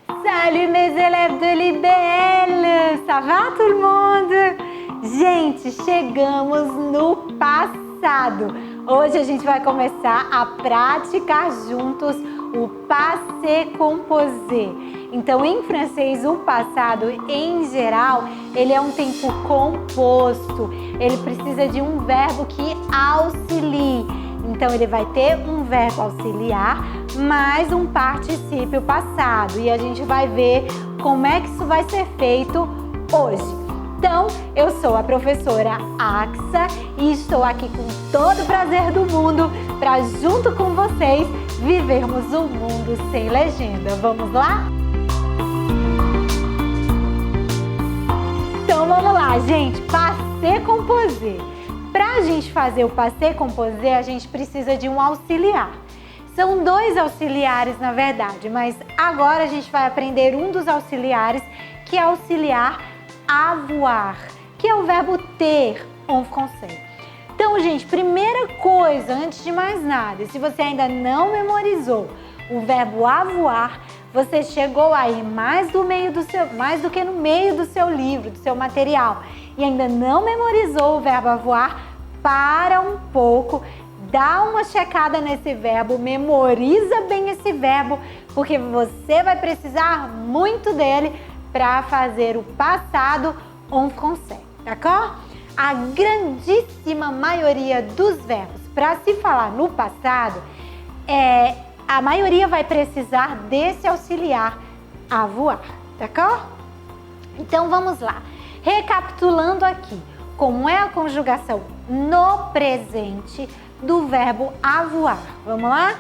Salut mes élèves de l'IBL! Ça va tout le monde? Gente, chegamos no passado. Hoje a gente vai começar a praticar juntos o passé composé. Então, em francês, o passado, em geral, ele é um tempo composto. Ele precisa de um verbo que auxilie. Então, ele vai ter um verbo auxiliar, mais um particípio passado. E a gente vai ver como é que isso vai ser feito hoje. Então, eu sou a professora Axa e estou aqui com todo o prazer do mundo para, junto com vocês, vivermos um mundo sem legenda. Vamos lá? Então, vamos lá, gente. Passé composé. Para a gente fazer o passé composé, a gente precisa de um auxiliar. São dois auxiliares, na verdade, mas agora a gente vai aprender um dos auxiliares, que é auxiliar avoir, que é o verbo ter en français. Então, gente, primeira coisa, antes de mais nada, se você ainda não memorizou o verbo avoir, você chegou aí mais do que no meio do seu livro, do seu material, e ainda não memorizou o verbo avoir, para um pouco, dá uma checada nesse verbo, memoriza bem esse verbo, porque você vai precisar muito dele para fazer o passado en français, d'accord? A grandíssima maioria dos verbos para se falar no passado, a maioria vai precisar desse auxiliar avoir, d'accord? Então vamos lá, recapitulando aqui, como é a conjugação no presente do verbo avoir. Vamos lá?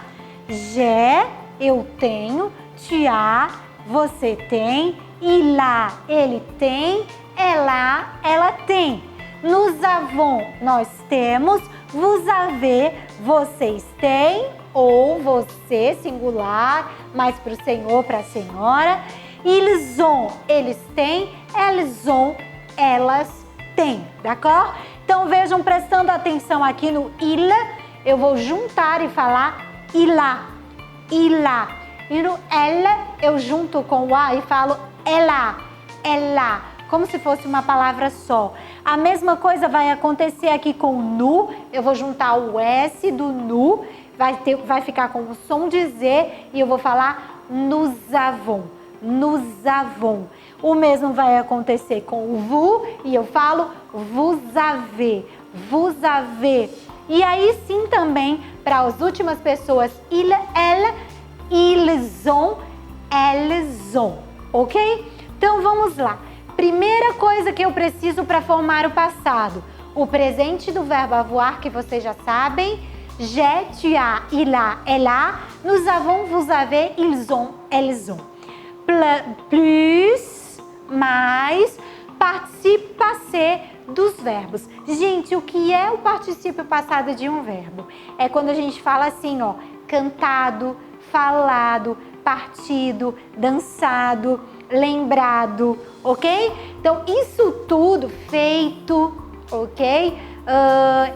J'ai, eu tenho, tu as, você tem, il a, ele tem, ela tem. Nous avons, nós temos, vous avez, vocês têm, ou você, singular, mais para o senhor, para a senhora. Ils ont, eles têm, elles ont, elas têm, d'accord? Então vejam, prestando atenção aqui no il, eu vou juntar e falar il a, il a. E no elle, eu junto com o a e falo ela, ela, como se fosse uma palavra só. A mesma coisa vai acontecer aqui com nu, eu vou juntar o S do nu, vai ficar com o som de Z e eu vou falar nous avons, nous avons. O mesmo vai acontecer com o vous e eu falo vous avez, vous avez. E aí sim também para as últimas pessoas il, elle, ils ont, elles ont, ok? Então vamos lá. Primeira coisa que eu preciso para formar o passado, o presente do verbo avoir, que vocês já sabem, j'ai, tu as, il a, elle a, nous avons, vous avez, ils ont, elles ont. Plus, mais, particípio passé dos verbos. Gente, o que é o particípio passado de um verbo? É quando a gente fala assim, ó, cantado, falado, partido, dançado, lembrado, ok? Então, isso tudo feito, ok?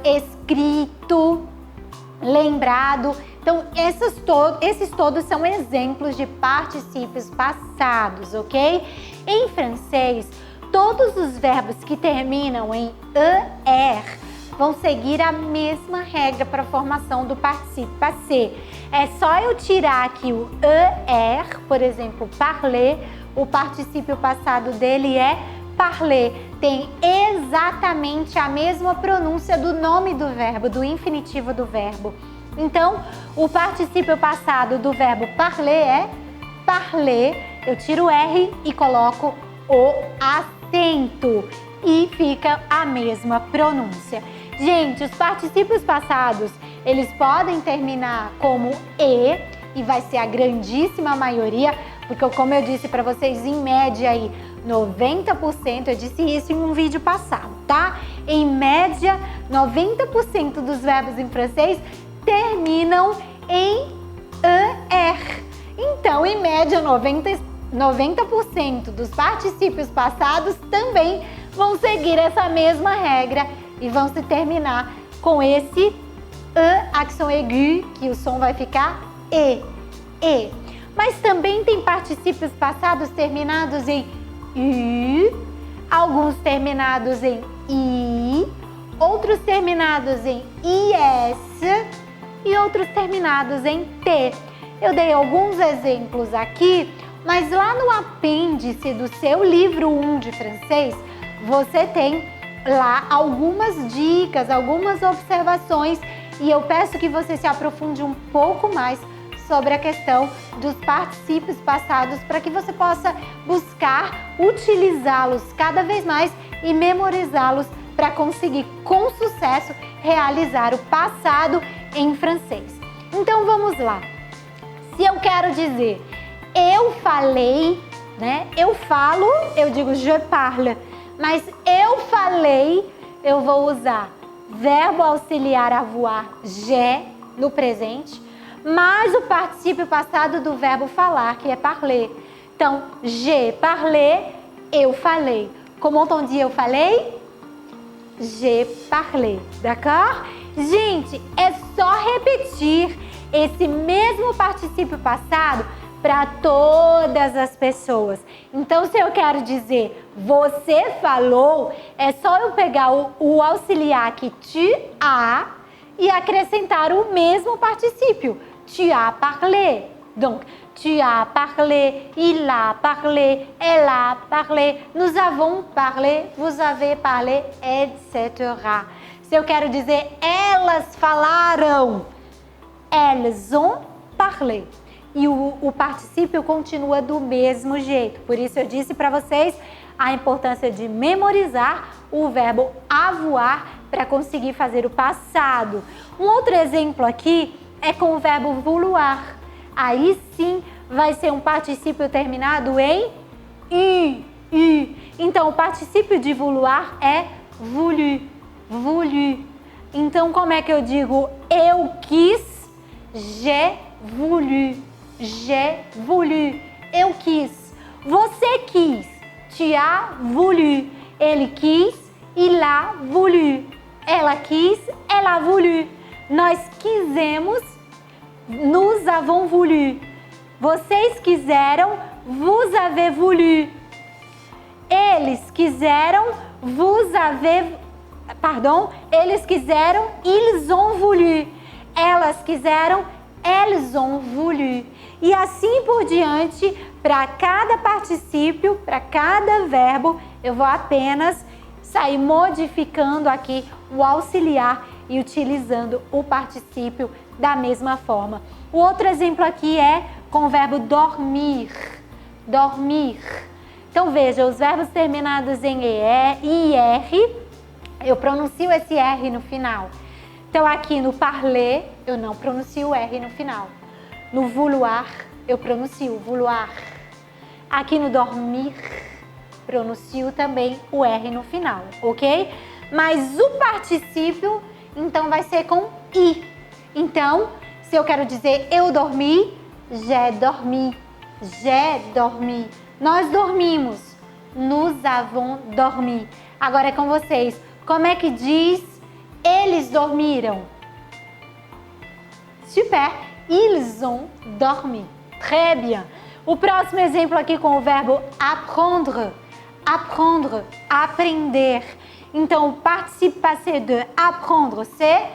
Escrito, lembrado. Então, esses todos são exemplos de particípios passados, ok? Em francês, todos os verbos que terminam em er vão seguir a mesma regra para a formação do particípio passé. É só eu tirar aqui o er, por exemplo, parler, o particípio passado dele é parler. Tem exatamente a mesma pronúncia do nome do verbo, do infinitivo do verbo. Então, o particípio passado do verbo parler é parler. Eu tiro o R e coloco o acento e fica a mesma pronúncia. Gente, os particípios passados, eles podem terminar como e vai ser a grandíssima maioria, porque como eu disse para vocês, em média aí 90%, eu disse isso em um vídeo passado, tá? Em média, 90% dos verbos em francês terminam em er. Então, em média, 90% dos particípios passados também vão seguir essa mesma regra e vão se terminar com esse accent aigu, que o som vai ficar e. Mas também tem particípios passados terminados em U, alguns terminados em I, outros terminados em IS e outros terminados em T. Eu dei alguns exemplos aqui, mas lá no apêndice do seu livro 1 de francês, você tem lá algumas dicas, algumas observações, e eu peço que você se aprofunde um pouco mais sobre a questão dos particípios passados para que você possa buscar utilizá-los cada vez mais e memorizá-los para conseguir com sucesso realizar o passado em francês. Então vamos lá. Se eu quero dizer eu falei, né? Eu falo, eu digo je parle, mas eu falei, eu vou usar verbo auxiliar avoir j'ai no presente, mais o particípio passado do verbo falar, que é parler. Então, j'ai parlé, eu falei. Como on dit eu falei? J'ai parlé, d'accord? Gente, é só repetir esse mesmo particípio passado para todas as pessoas. Então, se eu quero dizer você falou, é só eu pegar o auxiliar aqui, tu as, e acrescentar o mesmo particípio. Tu as parlé. Donc, tu as parlé, il a parlé, elle a parlé, nous avons parlé, vous avez parlé, etc. Se eu quero dizer elas falaram, elles ont parlé. E o particípio continua do mesmo jeito. Por isso eu disse para vocês a importância de memorizar o verbo avoir para conseguir fazer o passado. Um outro exemplo aqui é com o verbo vouloir. Aí sim vai ser um particípio terminado em u. Então o particípio de vouloir é voulu, voulu. Então como é que eu digo eu quis? J'ai voulu, j'ai voulu. Eu quis. Você quis. Tu as voulu. Ele quis. Il a voulu. Ela quis. Elle a voulu. Nós quisemos. Nous avons voulu. Vocês quiseram. Vous avez voulu. Eles quiseram. Vous avez. Pardon. Eles quiseram. Ils ont voulu. Elas quiseram. Elles ont voulu. E assim por diante, para cada particípio, para cada verbo, eu vou apenas sair modificando aqui o auxiliar e utilizando o particípio da mesma forma. O outro exemplo aqui é com o verbo dormir. Dormir. Então veja, os verbos terminados em IR, eu pronuncio esse R no final. Então aqui no parler, eu não pronuncio o R no final. No vouloir, eu pronuncio vouloir. Aqui no dormir, pronuncio também o R no final, ok? Mas o particípio, então, vai ser com I. Então, se eu quero dizer eu dormi, j'ai dormi. J'ai dormi. Nós dormimos. Nous avons dormi. Agora é com vocês. Como é que diz eles dormiram? Super! Ils ont dormi. Très bien. O próximo exemplo aqui com o verbo apprendre. Apprendre, aprender. Então, o participe passé de apprendre, c'est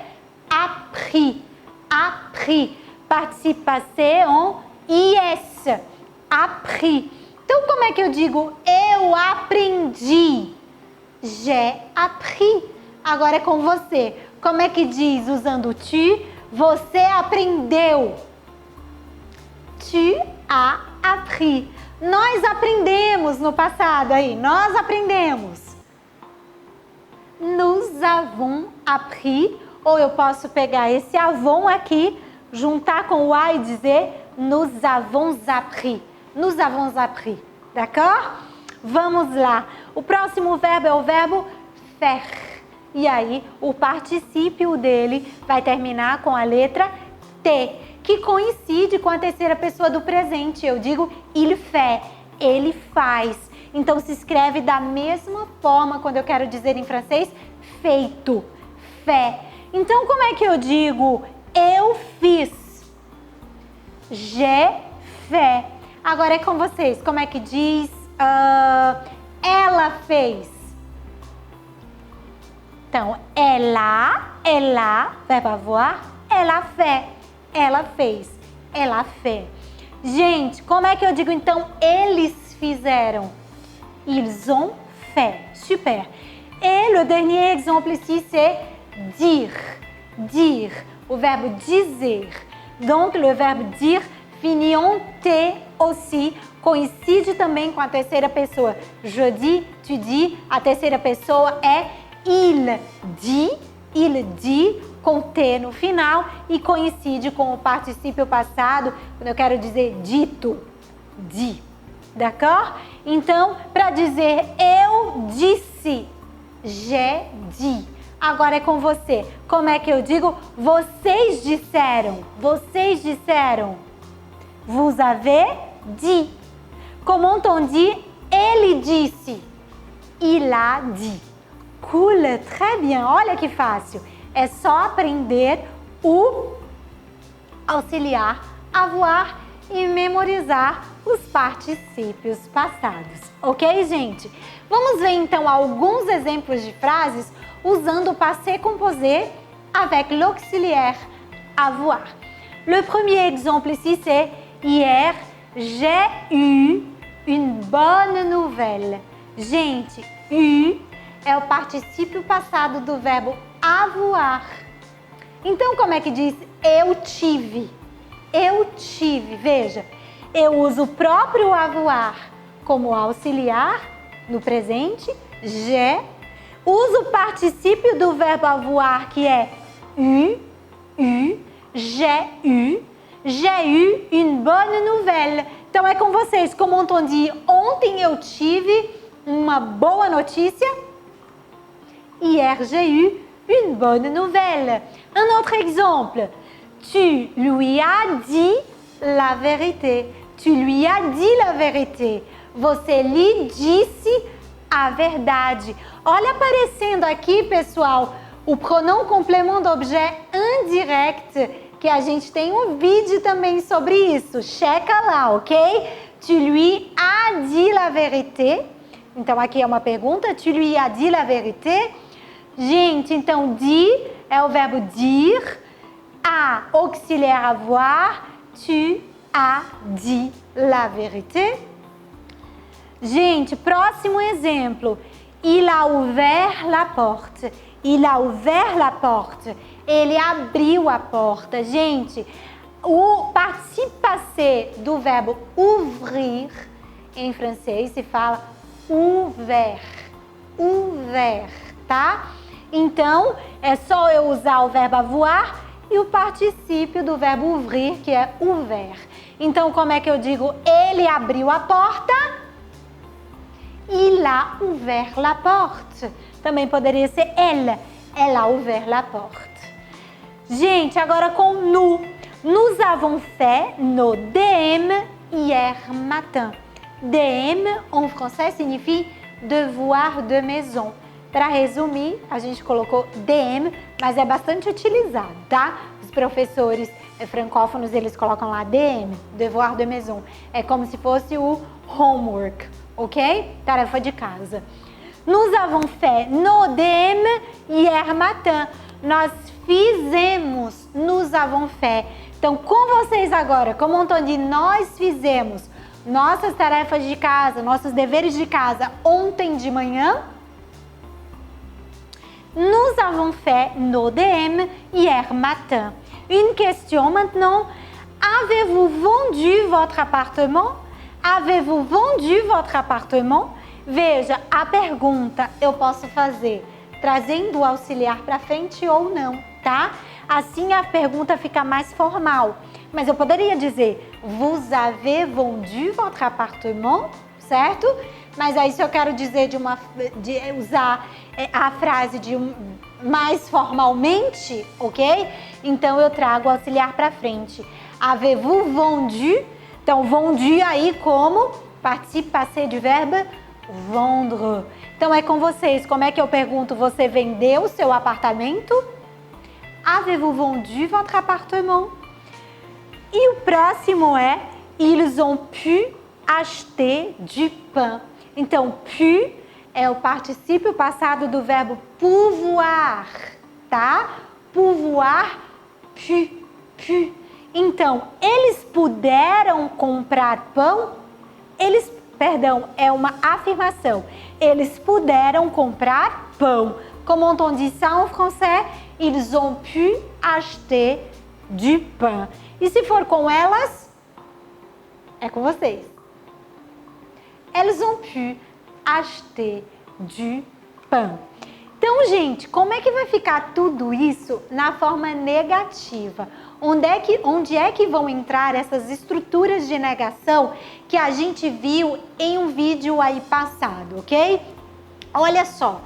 appris. Appris. Participe passé en IS. Appris. Então, como é que eu digo eu aprendi? J'ai appris. Agora é com você. Como é que diz usando o tu? Você aprendeu. Tu as appris. Nós aprendemos no passado aí. Nós aprendemos. Nous avons appris. Ou eu posso pegar esse avons aqui, juntar com o a e dizer nous avons appris. Nous avons appris. D'accord? Vamos lá. O próximo verbo é o verbo faire. E aí, o particípio dele vai terminar com a letra T, que coincide com a terceira pessoa do presente. Eu digo il fait, ele faz. Então, se escreve da mesma forma quando eu quero dizer em francês feito, fait. Então, como é que eu digo eu fiz? J'ai fait. Agora é com vocês. Como é que diz? Ela fez. Então, ela, verbo avoir, ela fait. Ela fez. Ela fait. Gente, como é que eu digo então eles fizeram? Ils ont fait. Super. Et le dernier exemple ici, c'est dire. Dire. O verbo dizer. Donc, le verbe dire finit en T aussi. Coincide também com a terceira pessoa. Je dis, tu dis. A terceira pessoa é il dit, com T no final. E coincide com o particípio passado, quando eu quero dizer dito. Dit. D'accord? Então, para dizer eu disse, j'ai dit. Agora é com você. Como é que eu digo? Vocês disseram. Vocês disseram. Vous avez dit. Comment on dit? Ele disse. Il a dit. Cool, très bien. Olha que fácil. É só aprender o auxiliar, avoir e memorizar os particípios passados. Ok, gente? Vamos ver então alguns exemplos de frases usando o passé composé avec l'auxiliaire avoir. Le premier exemple ici, c'est hier, j'ai eu une bonne nouvelle. Gente, eu é o particípio passado do verbo avoir. Então, como é que diz eu tive? Eu tive, veja, eu uso o próprio avoir como auxiliar no presente, j'ai. Uso o particípio do verbo avoir, que é eu, j'ai eu une bonne nouvelle. Então, é com vocês. Como on dit, ontem eu tive uma boa notícia. Hier, j'ai eu une bonne nouvelle. Un autre exemple. Tu lui as dit la vérité. Tu lui as dit la vérité. Você lhe disse a verdade. Olha aparecendo aqui, pessoal, o pronom complément d'objet indirect, que a gente tem um vídeo também sobre isso. Checa lá, ok? Tu lui as dit la vérité. Então, aqui é uma pergunta. Tu lui as dit la vérité. Gente, então, dit é o verbo dire. A, auxiliaire avoir. Tu as dit la vérité. Gente, próximo exemplo. Il a ouvert la porte. Il a ouvert la porte. Ele abriu a porta. Gente, o participe passé do verbo ouvrir, em francês, se fala ouvert. Ouvert, tá? Então, é só eu usar o verbo avoir e o particípio do verbo ouvrir, que é ouvert. Então, como é que eu digo? Ele abriu a porta. Il a ouvert la porte. Também poderia ser elle. Elle a ouvert la porte. Gente, agora com nous. Nous avons fait nos DM hier matin. DM, en français, signifie devoir de maison. Para resumir, a gente colocou DM, mas é bastante utilizado, tá? Os professores francófonos, eles colocam lá DM, devoir de maison. É como se fosse o homework, ok? Tarefa de casa. Nous avons fait nos DM hier matin. Nós fizemos, nous avons fait. Então, com vocês agora, como on dit, nós fizemos nossas tarefas de casa, nossos deveres de casa ontem de manhã. Nous avons fait nos DM hier matin. Une question maintenant. Avez-vous vendu votre appartement? Avez-vous vendu votre appartement? Veja, a pergunta eu posso fazer trazendo o auxiliar para frente ou não, tá? Assim a pergunta fica mais formal. Mas eu poderia dizer, vous avez vendu votre appartement, certo? Mas aí se eu quero dizer de usar a frase mais formalmente, ok? Então eu trago o auxiliar para frente. Avez-vous vendu? Então, vendu aí como participe passé du verbe vendre. Então é com vocês. Como é que eu pergunto? Você vendeu o seu apartamento? Avez-vous vendu votre appartement? E o próximo é Ils ont pu acheter du pain. Então, pu é o particípio passado do verbo pouvoir, tá? Pouvoir, pu. Então, eles puderam comprar pão? É uma afirmação. Eles puderam comprar pão. Comment on dit ça en français? Ils ont pu acheter du pain. E se for com elas, é com vocês. Elles ont pu acheter du pain. Então, gente, como é que vai ficar tudo isso na forma negativa? Onde é que vão entrar essas estruturas de negação que a gente viu em um vídeo aí passado, ok? Olha só,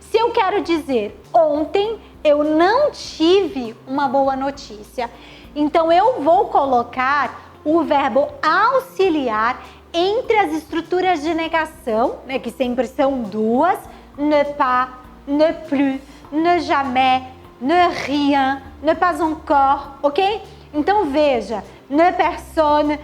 se eu quero dizer ontem eu não tive uma boa notícia, então eu vou colocar o verbo auxiliar entre as estruturas de negação, né, que sempre são duas, ne pas, ne plus, ne jamais, ne rien, ne pas encore, ok? Então veja, ne personne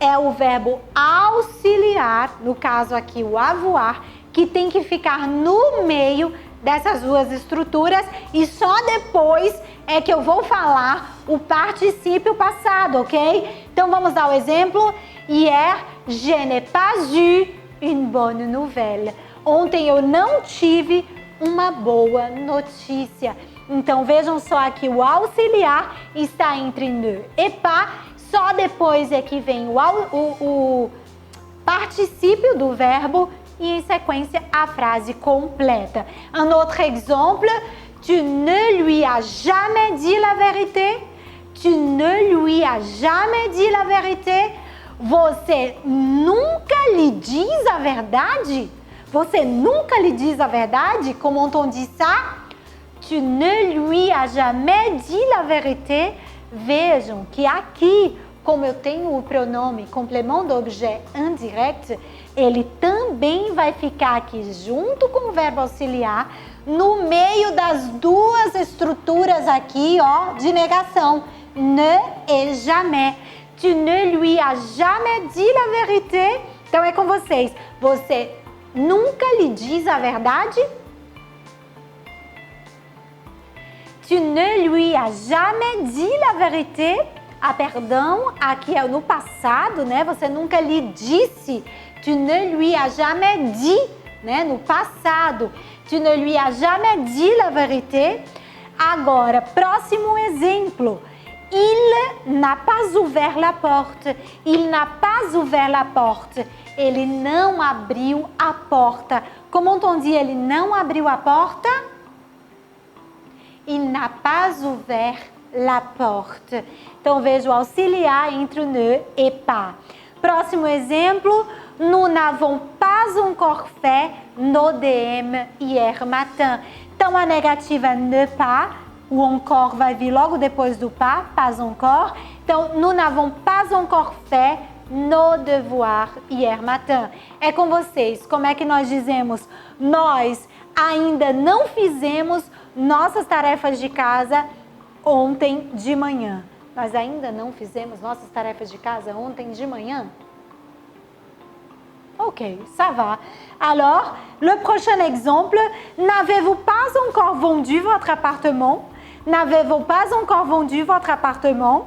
é o verbo auxiliar, no caso aqui o avoir, que tem que ficar no meio dessas duas estruturas e só depois é que eu vou falar o particípio passado, ok? Então vamos dar o exemplo. Hier, je n'ai pas eu une bonne nouvelle. Ontem eu não tive uma boa notícia. Então vejam só aqui o auxiliar está entre ne e pas. Só depois é que vem o particípio do verbo e em sequência a frase completa. Un autre exemple, tu ne lui as jamais dit la vérité. Tu ne lui as jamais dit la vérité. Você nunca lhe diz a verdade? Você nunca lhe diz a verdade? Comment on dit ça? Tu ne lui as jamais dit la vérité. Vejam que aqui, como eu tenho o pronome complément d'objet indirect, ele também vai ficar aqui junto com o verbo auxiliar no meio das duas estruturas aqui, ó, de negação. Ne et jamais. Tu ne lui as jamais dit la vérité. Então é com vocês. Você nunca lhe diz a verdade? Tu ne lui as jamais dit la vérité. Ah, perdão, aqui é no passado, né? Você nunca lhe disse. Tu ne lui as jamais dit, né? No passado. Tu ne lui as jamais dit la vérité. Agora, próximo exemplo. Il n'a pas ouvert la porte. Il n'a pas ouvert la porte. Ele não abriu a porta. Comment on dit ele não abriu a porta? Il n'a pas ouvert la porte. Então, veja o auxiliar entre o ne et pas. Próximo exemplo. Nous n'avons pas encore fait nos DM hier matin. Então, a negativa ne pas, o encore vai vir logo depois do pas encore. Então, nous n'avons pas encore fait nos devoirs hier matin. É com vocês. Como é que nós dizemos? Nós ainda não fizemos nossas tarefas de casa ontem de manhã. Nós ainda não fizemos nossas tarefas de casa ontem de manhã? Ok, ça va. Alors, le prochain exemple, n'avez-vous pas encore vendu votre appartement? N'avez-vous pas encore vendu votre appartement?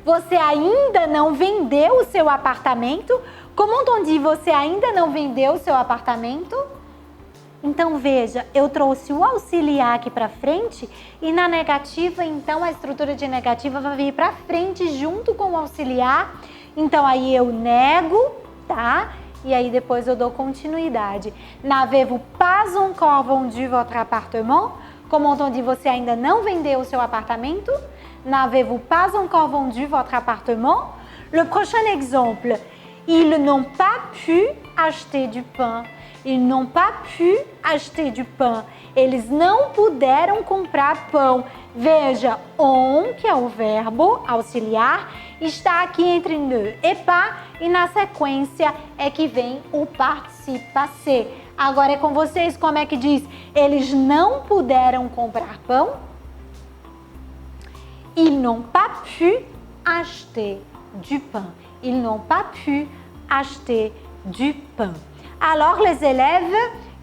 Você ainda não vendeu o seu apartamento? Comment on dit você ainda não vendeu o seu apartamento? Então, veja, eu trouxe o auxiliar aqui para frente e na negativa, então, a estrutura de negativa vai vir para frente junto com o auxiliar. Então, aí eu nego, tá? E aí depois eu dou continuidade. N'avez-vous pas encore vendu votre appartement? Comment on dit você ainda não vendeu o seu apartamento? N'avez-vous pas encore vendu votre appartement? Le prochain exemple. Ils n'ont pas pu acheter du pain. Ils n'ont pas pu acheter du pain. Eles não puderam comprar pão. Veja, on, que é o verbo auxiliar, está aqui entre ne et pas e na sequência é que vem o particípio passé. Agora é com vocês, como é que diz? Eles não puderam comprar pão? Ils n'ont pas pu acheter du pain. Ils n'ont pas pu acheter du pain. Alors, les élèves,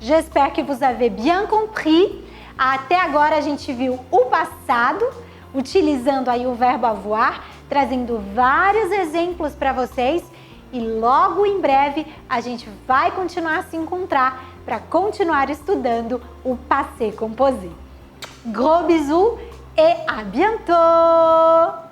j'espère que vous avez bien compris. Até agora a gente viu o passado, utilizando aí o verbo avoir, trazendo vários exemplos para vocês. E logo em breve a gente vai continuar a se encontrar para continuar estudando o passé composé. Gros bisous et à bientôt!